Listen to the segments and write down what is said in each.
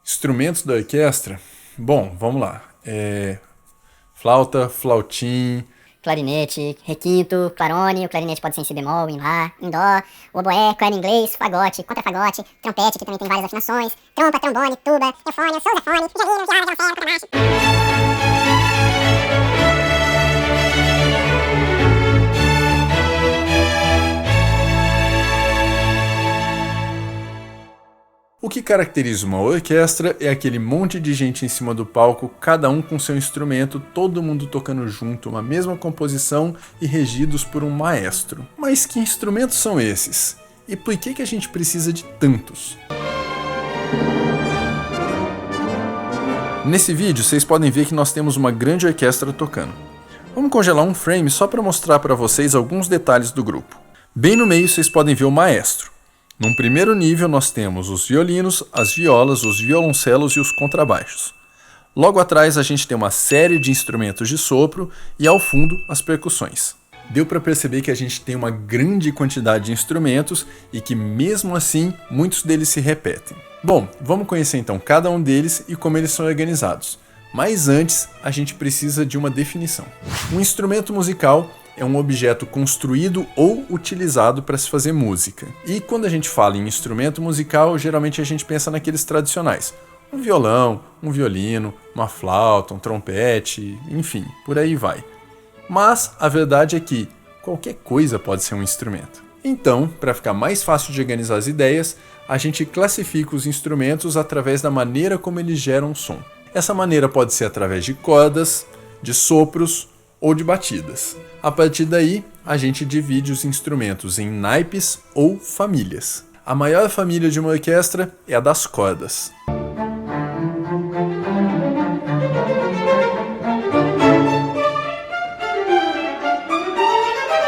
Instrumentos da orquestra? Bom, vamos lá. Flauta, flautim, Clarinete, requinto, clarone, o clarinete pode ser em si bemol, em lá, em dó, o oboé, clave inglês, fagote, contrafagote, trompete, que também tem várias afinações, trompa, trombone, tuba, eufônio, sousafone, violino, viola, violoncelo, contrabaixo. O que caracteriza uma orquestra é aquele monte de gente em cima do palco, cada um com seu instrumento, todo mundo tocando junto, uma mesma composição e regidos por um maestro. Mas que instrumentos são esses? E por que a gente precisa de tantos? Nesse vídeo vocês podem ver que nós temos uma grande orquestra tocando. Vamos congelar um frame só para mostrar para vocês alguns detalhes do grupo. Bem no meio vocês podem ver o maestro. Num primeiro nível nós temos os violinos, as violas, os violoncelos e os contrabaixos. Logo atrás a gente tem uma série de instrumentos de sopro e ao fundo as percussões. Deu para perceber que a gente tem uma grande quantidade de instrumentos e que mesmo assim muitos deles se repetem. Bom, vamos conhecer então cada um deles e como eles são organizados. Mas antes a gente precisa de uma definição. Um instrumento musical é um objeto construído ou utilizado para se fazer música. E quando a gente fala em instrumento musical, geralmente a gente pensa naqueles tradicionais. Um violão, um violino, uma flauta, um trompete, enfim, por aí vai. Mas a verdade é que qualquer coisa pode ser um instrumento. Então, para ficar mais fácil de organizar as ideias, a gente classifica os instrumentos através da maneira como eles geram som. Essa maneira pode ser através de cordas, de sopros ou de batidas. A partir daí, a gente divide os instrumentos em naipes ou famílias. A maior família de uma orquestra é a das cordas.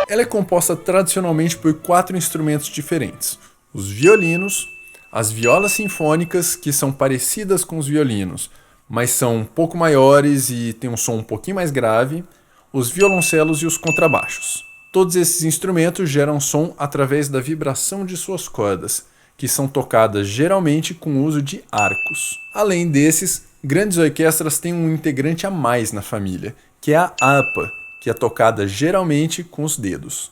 Ela é composta tradicionalmente por 4 instrumentos diferentes: os violinos, as violas sinfônicas, que são parecidas com os violinos, mas são um pouco maiores e têm um som um pouquinho mais grave, os violoncelos e os contrabaixos. Todos esses instrumentos geram som através da vibração de suas cordas, que são tocadas geralmente com o uso de arcos. Além desses, grandes orquestras têm um integrante a mais na família, que é a harpa, que é tocada geralmente com os dedos.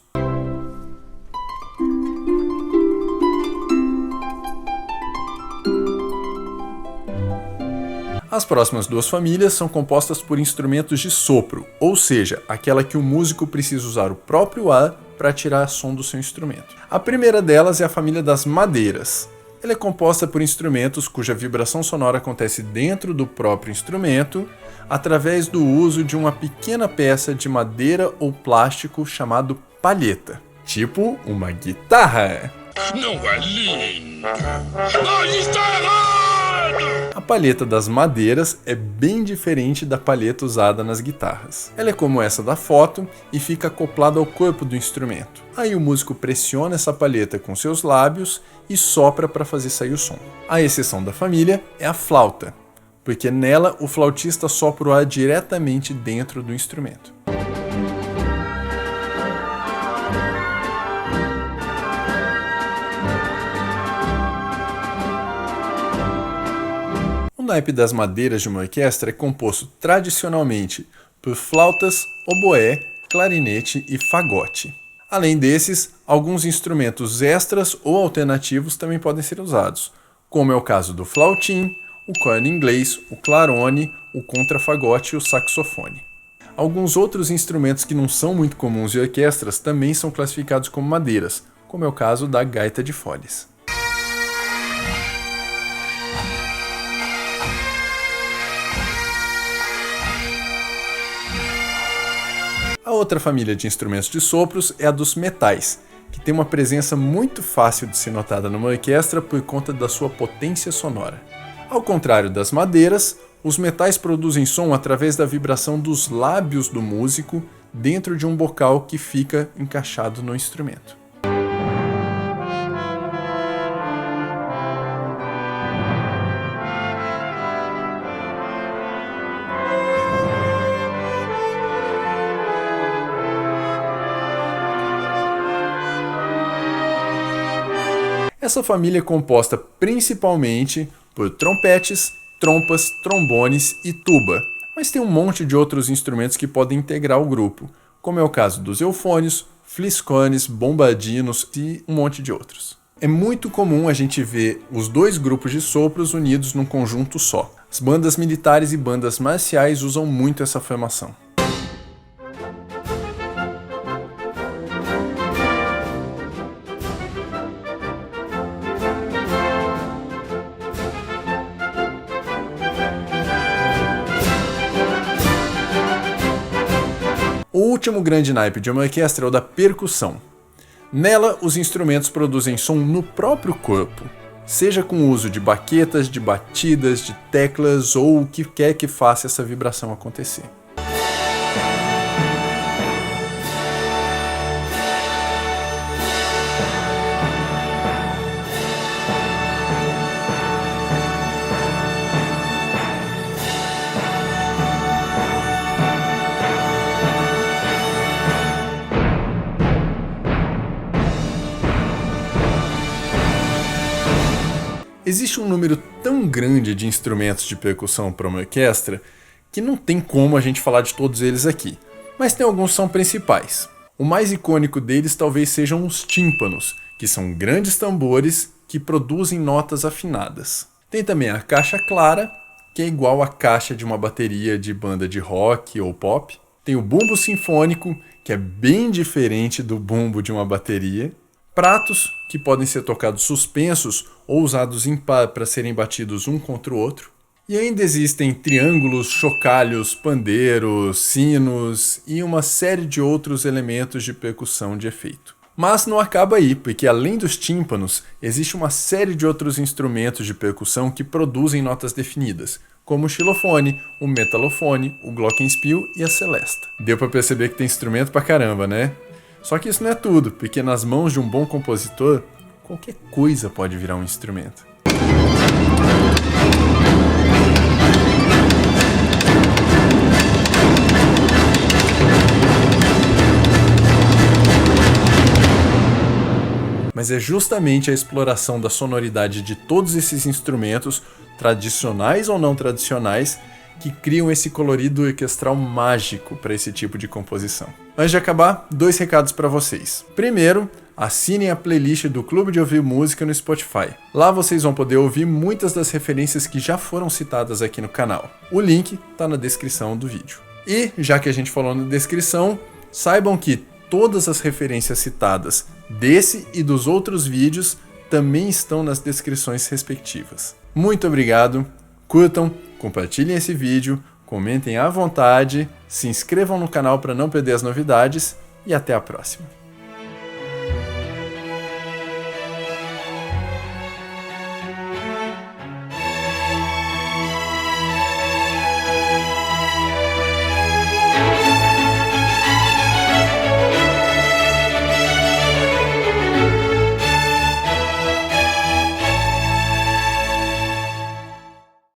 As próximas duas famílias são compostas por instrumentos de sopro, ou seja, aquela que o músico precisa usar o próprio ar para tirar som do seu instrumento. A primeira delas é a família das madeiras. Ela é composta por instrumentos cuja vibração sonora acontece dentro do próprio instrumento, através do uso de uma pequena peça de madeira ou plástico chamado palheta, tipo uma guitarra. Não é linda? Mas está errado! A palheta das madeiras é bem diferente da palheta usada nas guitarras. Ela é como essa da foto e fica acoplada ao corpo do instrumento. Aí o músico pressiona essa palheta com seus lábios e sopra para fazer sair o som. A exceção da família é a flauta, porque nela o flautista sopra o ar diretamente dentro do instrumento. O naipe das madeiras de uma orquestra é composto tradicionalmente por flautas, oboé, clarinete e fagote. Além desses, alguns instrumentos extras ou alternativos também podem ser usados, como é o caso do flautim, o corno inglês, o clarone, o contrafagote e o saxofone. Alguns outros instrumentos que não são muito comuns em orquestras também são classificados como madeiras, como é o caso da gaita de foles. A outra família de instrumentos de sopros é a dos metais, que tem uma presença muito fácil de ser notada numa orquestra por conta da sua potência sonora. Ao contrário das madeiras, os metais produzem som através da vibração dos lábios do músico dentro de um bocal que fica encaixado no instrumento. Essa família é composta principalmente por trompetes, trompas, trombones e tuba, mas tem um monte de outros instrumentos que podem integrar o grupo, como é o caso dos eufônios, fliscones, bombadinos e um monte de outros. É muito comum a gente ver os dois grupos de sopros unidos num conjunto só. As bandas militares e bandas marciais usam muito essa formação. O último grande naipe de uma orquestra é o da percussão. Nela, os instrumentos produzem som no próprio corpo, seja com o uso de baquetas, de batidas, de teclas ou o que quer que faça essa vibração acontecer. Existe um número tão grande de instrumentos de percussão para uma orquestra que não tem como a gente falar de todos eles aqui, mas tem alguns que são principais. O mais icônico deles talvez sejam os tímpanos, que são grandes tambores que produzem notas afinadas. Tem também a caixa clara, que é igual à caixa de uma bateria de banda de rock ou pop. Tem o bumbo sinfônico, que é bem diferente do bumbo de uma bateria. Pratos, que podem ser tocados suspensos ou usados em par para serem batidos um contra o outro. E ainda existem triângulos, chocalhos, pandeiros, sinos e uma série de outros elementos de percussão de efeito. Mas não acaba aí, porque além dos tímpanos, existe uma série de outros instrumentos de percussão que produzem notas definidas, como o xilofone, o metalofone, o glockenspiel e a celesta. Deu para perceber que tem instrumento pra caramba, né? Só que isso não é tudo, porque nas mãos de um bom compositor, qualquer coisa pode virar um instrumento. Mas é justamente a exploração da sonoridade de todos esses instrumentos, tradicionais ou não tradicionais, que criam esse colorido orquestral mágico para esse tipo de composição. Antes de acabar, 2 recados para vocês. Primeiro, assinem a playlist do Clube de Ouvir Música no Spotify. Lá vocês vão poder ouvir muitas das referências que já foram citadas aqui no canal. O link está na descrição do vídeo. E, já que a gente falou na descrição, saibam que todas as referências citadas desse e dos outros vídeos também estão nas descrições respectivas. Muito obrigado, curtam, compartilhem esse vídeo, comentem à vontade, se inscrevam no canal para não perder as novidades e até a próxima.